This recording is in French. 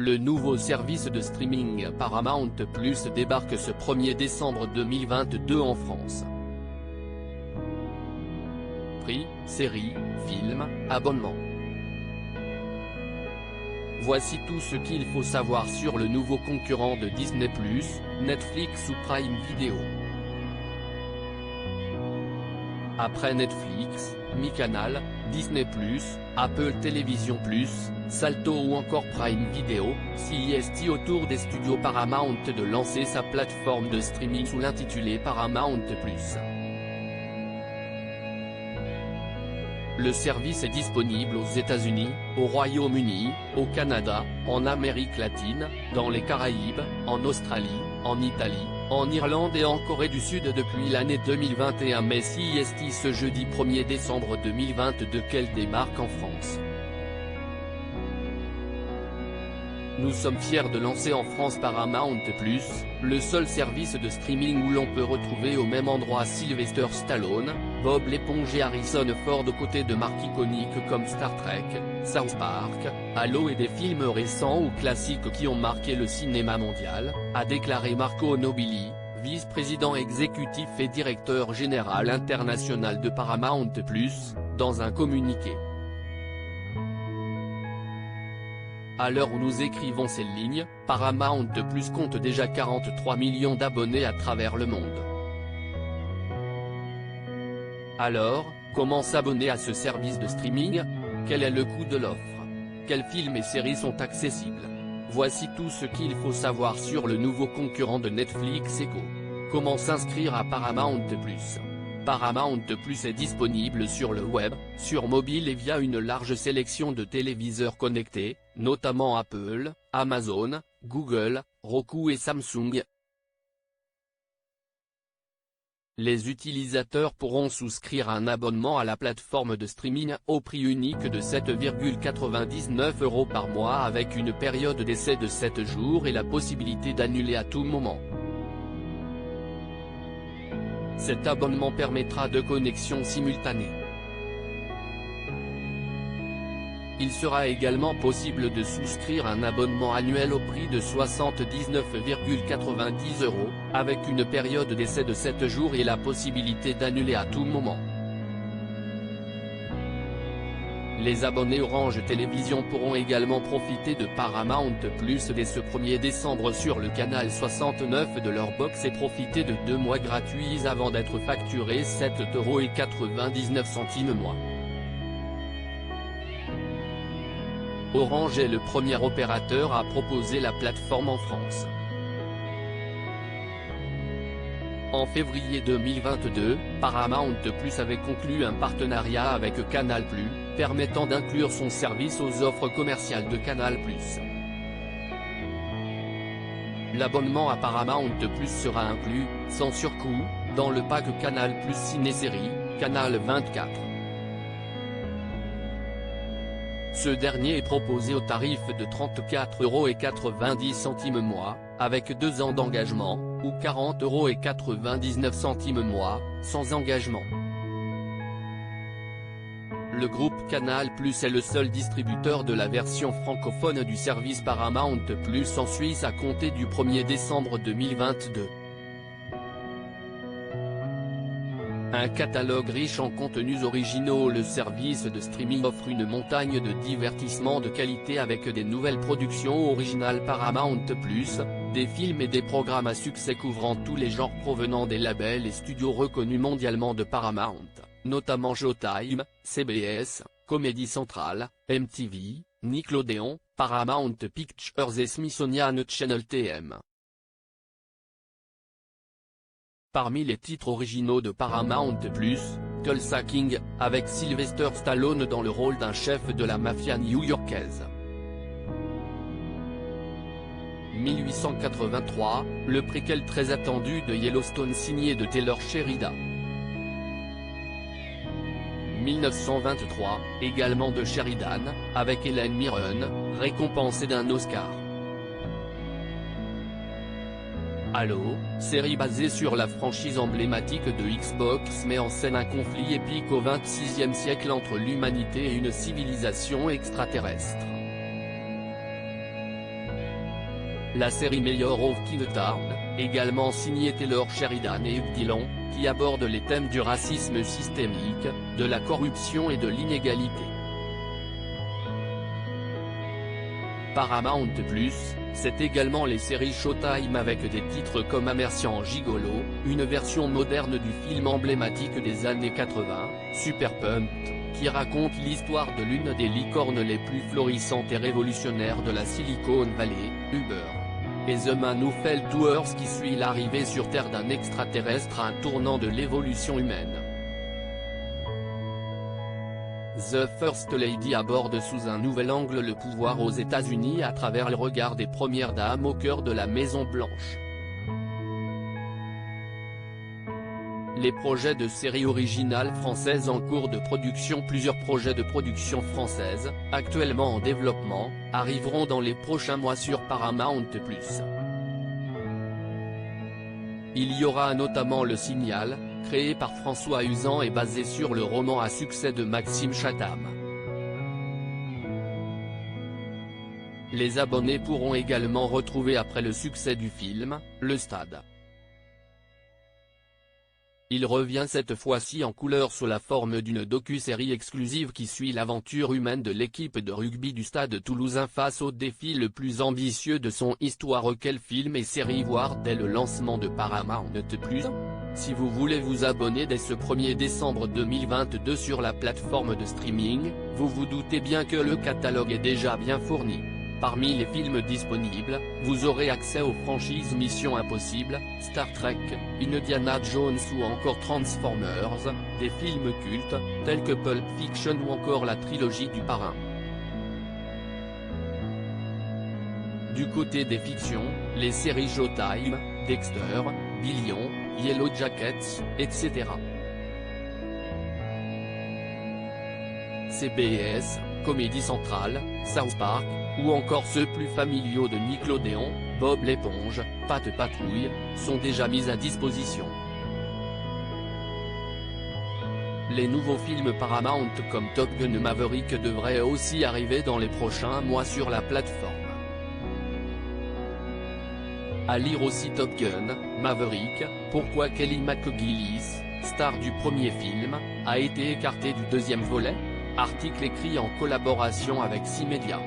Le nouveau service de streaming Paramount+ débarque ce 1er décembre 2022 en France. Prix, séries, films, abonnements. Voici tout ce qu'il faut savoir sur le nouveau concurrent de Disney+, Netflix ou Prime Video. Après Netflix, MyCanal, Disney+, Apple TV+, Salto ou encore Prime Video, CEST autour des studios Paramount de lancer sa plateforme de streaming sous l'intitulé Paramount+. Le service est disponible aux États-Unis, au Royaume-Uni, au Canada, en Amérique latine, dans les Caraïbes, en Australie, en Italie, en Irlande et en Corée du Sud depuis l'année 2021 mais CEST ce jeudi 1er décembre 2022 qu'elle débarque en France. Nous sommes fiers de lancer en France Paramount+, le seul service de streaming où l'on peut retrouver au même endroit Sylvester Stallone, Bob l'éponge et Harrison Ford aux côtés de marques iconiques comme Star Trek, South Park, Halo et des films récents ou classiques qui ont marqué le cinéma mondial, a déclaré Marco Nobili, vice-président exécutif et directeur général international de Paramount+, dans un communiqué. À l'heure où nous écrivons ces lignes, Paramount+ compte déjà 43 millions d'abonnés à travers le monde. Alors, comment s'abonner à ce service de streaming? Quel est le coût de l'offre? Quels films et séries sont accessibles? Voici tout ce qu'il faut savoir sur le nouveau concurrent de Netflix et Co. Comment s'inscrire à Paramount+? Paramount+ est disponible sur le web, sur mobile et via une large sélection de téléviseurs connectés, notamment Apple, Amazon, Google, Roku et Samsung. Les utilisateurs pourront souscrire un abonnement à la plateforme de streaming au prix unique de 7,99 € par mois avec une période d'essai de 7 jours et la possibilité d'annuler à tout moment. Cet abonnement permettra de connexions simultanées. Il sera également possible de souscrire un abonnement annuel au prix de 79,90 €, avec une période d'essai de 7 jours et la possibilité d'annuler à tout moment. Les abonnés Orange Télévision pourront également profiter de Paramount+ dès ce 1er décembre sur le canal 69 de leur box et profiter de 2 mois gratuits avant d'être facturés 7,99 € mois. Orange est le premier opérateur à proposer la plateforme en France. En février 2022, Paramount+ avait conclu un partenariat avec Canal+, permettant d'inclure son service aux offres commerciales de Canal+. L'abonnement à Paramount+ sera inclus, sans surcoût, dans le pack Canal+ Ciné-Série, Canal 24. Ce dernier est proposé au tarif de 34,90 € mois, avec 2 ans d'engagement, ou 40,99 € mois, sans engagement. Le groupe Canal+ est le seul distributeur de la version francophone du service Paramount+ en Suisse à compter du 1er décembre 2022. Un catalogue riche en contenus originaux. Le service de streaming offre une montagne de divertissements de qualité avec des nouvelles productions originales Paramount+, des films et des programmes à succès couvrant tous les genres provenant des labels et studios reconnus mondialement de Paramount, notamment Showtime, CBS, Comedy Central, MTV, Nickelodeon, Paramount Pictures et Smithsonian Channel TM. Parmi les titres originaux de Paramount+, Tulsa King, avec Sylvester Stallone dans le rôle d'un chef de la mafia new-yorkaise. 1883, le préquel très attendu de Yellowstone signé de Taylor Sheridan. 1923, également de Sheridan, avec Helen Mirren, récompensée d'un Oscar. Halo, série basée sur la franchise emblématique de Xbox met en scène un conflit épique au XXVIe siècle entre l'humanité et une civilisation extraterrestre. La série Mayor of Kingstown, également signée Taylor Sheridan et Hugh Dillon, qui aborde les thèmes du racisme systémique, de la corruption et de l'inégalité. Paramount+, c'est également les séries Showtime avec des titres comme Amercian Gigolo, une version moderne du film emblématique des années 80, Super Pumped, qui raconte l'histoire de l'une des licornes les plus florissantes et révolutionnaires de la Silicon Valley, Uber. Et The Man Who Fell to Earth qui suit l'arrivée sur Terre d'un extraterrestre à un tournant de l'évolution humaine. The First Lady aborde sous un nouvel angle le pouvoir aux États-Unis à travers le regard des premières dames au cœur de la Maison Blanche. Les projets de séries originales françaises en cours de production. Plusieurs projets de production française, actuellement en développement, arriveront dans les prochains mois sur Paramount+. Il y aura notamment Le Signal, créé par François Uzan et basé sur le roman à succès de Maxime Chatham. Les abonnés pourront également retrouver après le succès du film, Le Stade. Il revient cette fois-ci en couleur sous la forme d'une docu-série exclusive qui suit l'aventure humaine de l'équipe de rugby du Stade toulousain face au défi le plus ambitieux de son histoire. Quel film et série voir dès le lancement de Paramount+. Si vous voulez vous abonner dès ce 1er décembre 2022 sur la plateforme de streaming, vous vous doutez bien que le catalogue est déjà bien fourni. Parmi les films disponibles, vous aurez accès aux franchises Mission Impossible, Star Trek, Indiana Jones ou encore Transformers, des films cultes, tels que Pulp Fiction ou encore la trilogie du Parrain. Du côté des fictions, les séries Showtime, Dexter, Billion, Yellow Jackets, etc. CBS, Comédie Centrale, South Park, ou encore ceux plus familiaux de Nickelodeon, Bob l'éponge, Pat Patrouille, sont déjà mis à disposition. Les nouveaux films Paramount comme Top Gun Maverick devraient aussi arriver dans les prochains mois sur la plateforme. À lire aussi Top Gun, Maverick, pourquoi Kelly McGillis, star du premier film, a été écartée du deuxième volet ? Article écrit en collaboration avec 6 médias.